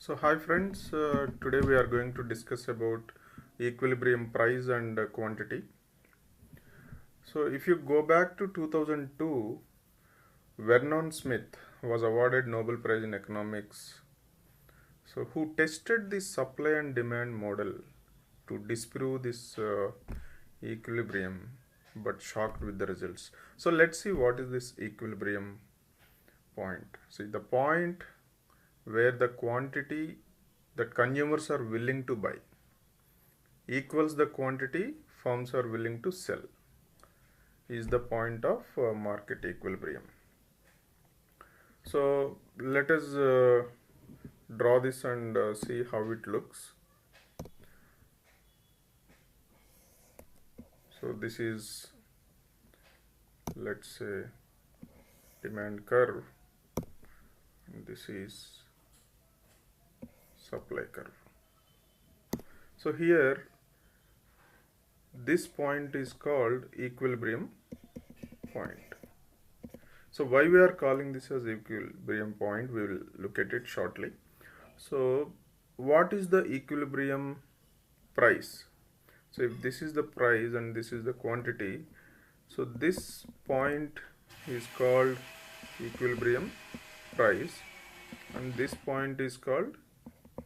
So hi friends, today we are going to discuss about equilibrium price and quantity. So if you go back to 2002, Vernon Smith was awarded Nobel Prize in Economics. So who tested the supply and demand model to disprove this equilibrium, but shocked with the results. So let's see what is this equilibrium point. See, the point where the quantity that consumers are willing to buy equals the quantity firms are willing to sell is the point of market equilibrium. So let us draw this and see how it looks. So this is, let's say, demand curve, and this is supply curve. So here this point is called equilibrium point. So why we are calling this as equilibrium point, we will look at it shortly. So what is the equilibrium price? So if this is the price and this is the quantity, so this point is called equilibrium price and this point is called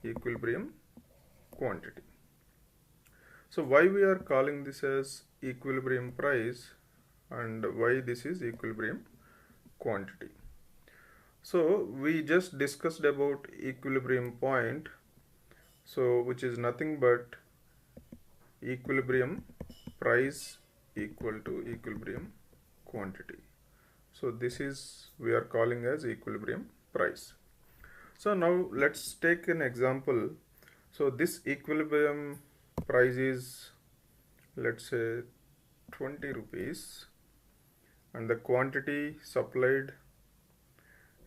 equilibrium quantity. So why we are calling this as equilibrium price and why this is equilibrium quantity? So we just discussed about equilibrium point, so which is nothing but equilibrium price equal to equilibrium quantity. So this is we are calling as equilibrium price. So now let's take an example. So this equilibrium price is, let's say, 20 rupees and the quantity supplied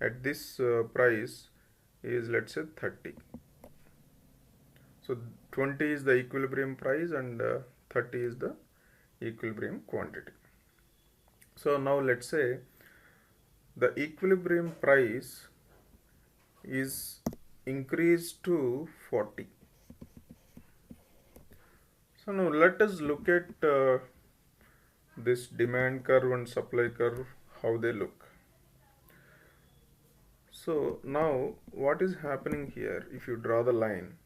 at this price is, let's say, 30. So 20 is the equilibrium price and 30 is the equilibrium quantity. So now let's say the equilibrium price is increased to 40. So now let us look at this demand curve and supply curve, how they look. So now what is happening here, if you draw the line,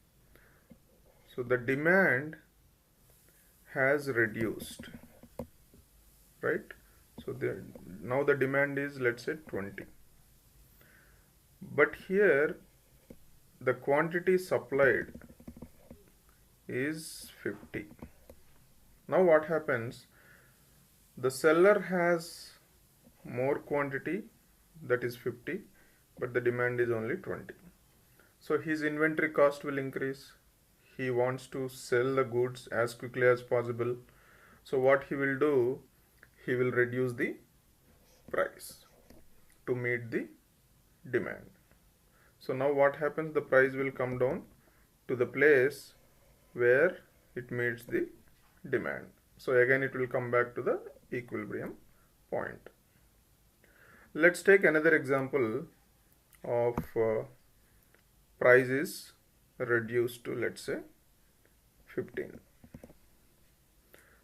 so the demand has reduced, right? So now the demand is, let's say, 20. But here the quantity supplied is 50. Now what happens? The seller has more quantity, that is 50, but the demand is only 20. So his inventory cost will increase. He wants to sell the goods as quickly as possible. So what he will do, he will reduce the price to meet the demand. So now what happens? The price will come down to the place where it meets the demand. So again it will come back to the equilibrium point. Let's take another example of price is reduced to, let's say, 15.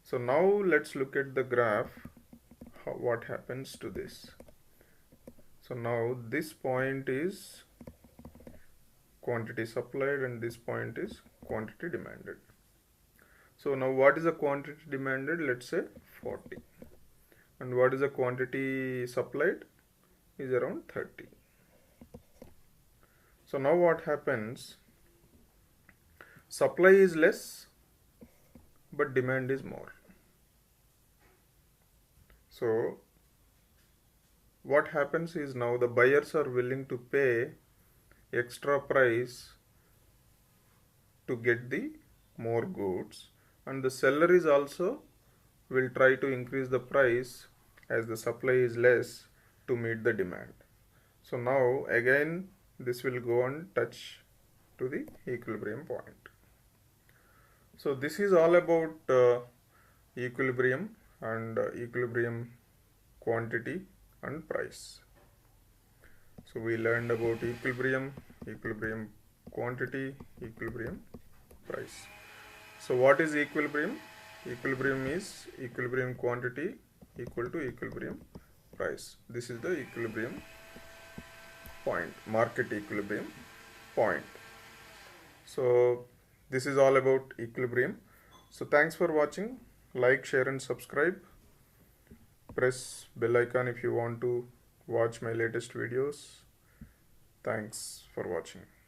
So now let's look at the graph, what happens to this. So now this point is quantity supplied and this point is quantity demanded. So now what is the quantity demanded? Let's say 40. And what is the quantity supplied? Is around 30. So now what happens? Supply is less, but demand is more. So what happens is now the buyers are willing to pay extra price to get the more goods, and the seller is also will try to increase the price as the supply is less to meet the demand. So now again this will go and touch to the equilibrium point. So this is all about equilibrium and equilibrium quantity and price. So we learned about equilibrium, equilibrium quantity, equilibrium, price. So what is equilibrium? Equilibrium is equilibrium quantity equal to equilibrium price. This is the equilibrium point, market equilibrium point. So this is all about equilibrium. So thanks for watching. Like, share and subscribe. Press bell icon if you want to watch my latest videos. Thanks for watching.